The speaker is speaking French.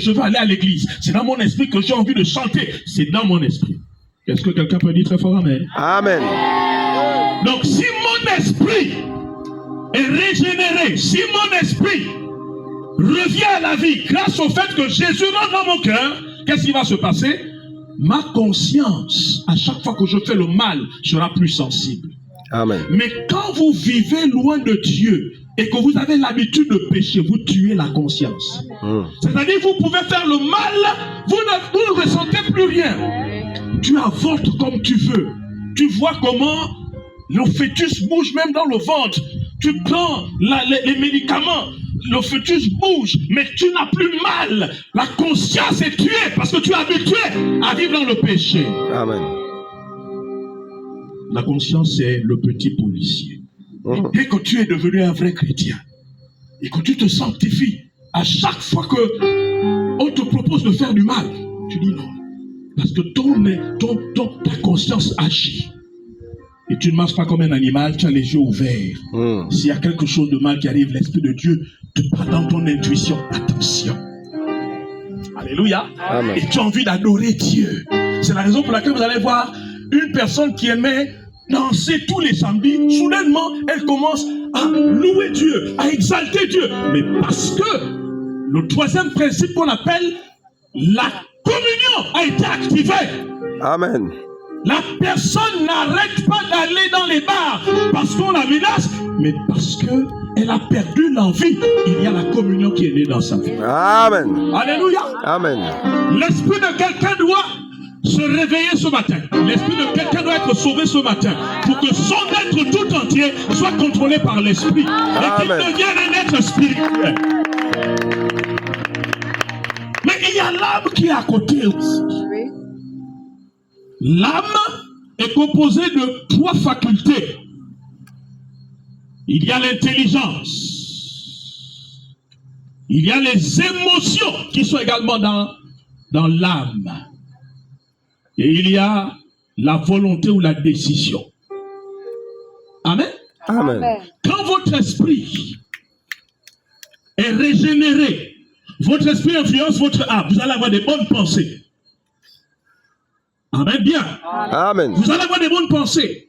je veux aller à l'église. C'est dans mon esprit que j'ai envie de chanter. C'est dans mon esprit. Est-ce que quelqu'un peut dire très fort amen? Amen. Donc si mon esprit est régénéré, si mon esprit revient à la vie grâce au fait que Jésus rentre dans mon cœur, qu'est-ce qui va se passer? Ma conscience, à chaque fois que je fais le mal, sera plus sensible. Amen. Mais quand vous vivez loin de Dieu et que vous avez l'habitude de pécher, vous tuez la conscience. C'est-à-dire que vous pouvez faire le mal, vous ne ressentez plus rien. Tu avortes comme tu veux. Tu vois comment le fœtus bouge même dans le ventre. Tu prends les médicaments, le fœtus bouge, mais tu n'as plus mal. La conscience est tuée parce que tu es habitué à vivre dans le péché. Amen. La conscience, c'est le petit policier. Dès que tu es devenu un vrai chrétien et que tu te sanctifies, à chaque fois qu'on te propose de faire du mal, tu dis non. Parce que ta conscience agit. Et tu ne marches pas comme un animal, tu as les yeux ouverts. S'il y a quelque chose de mal qui arrive, l'Esprit de Dieu te parle dans ton intuition. Attention. Alléluia. Amen. Et tu as envie d'adorer Dieu. C'est la raison pour laquelle vous allez voir une personne qui aimait danser tous les samedis. Soudainement, elle commence à louer Dieu, à exalter Dieu. Mais parce que le troisième principe qu'on appelle la communion a été activée. Amen. La personne n'arrête pas d'aller dans les bars parce qu'on la menace, mais parce qu'elle a perdu l'envie. Il y a la communion qui est née dans sa vie. Amen. Alléluia. Amen. L'esprit de quelqu'un doit se réveiller ce matin. L'esprit de quelqu'un doit être sauvé ce matin pour que son être tout entier soit contrôlé par l'esprit et qu'il devienne un être spirituel. Mais il y a l'âme qui est à côté aussi. L'âme est composée de 3 facultés. Il y a l'intelligence. Il y a les émotions qui sont également dans l'âme. Et il y a la volonté ou la décision. Amen. Amen. Quand votre esprit est régénéré, votre esprit influence votre âme, vous allez avoir des bonnes pensées. Amen, bien. Amen. Vous allez avoir des bonnes pensées.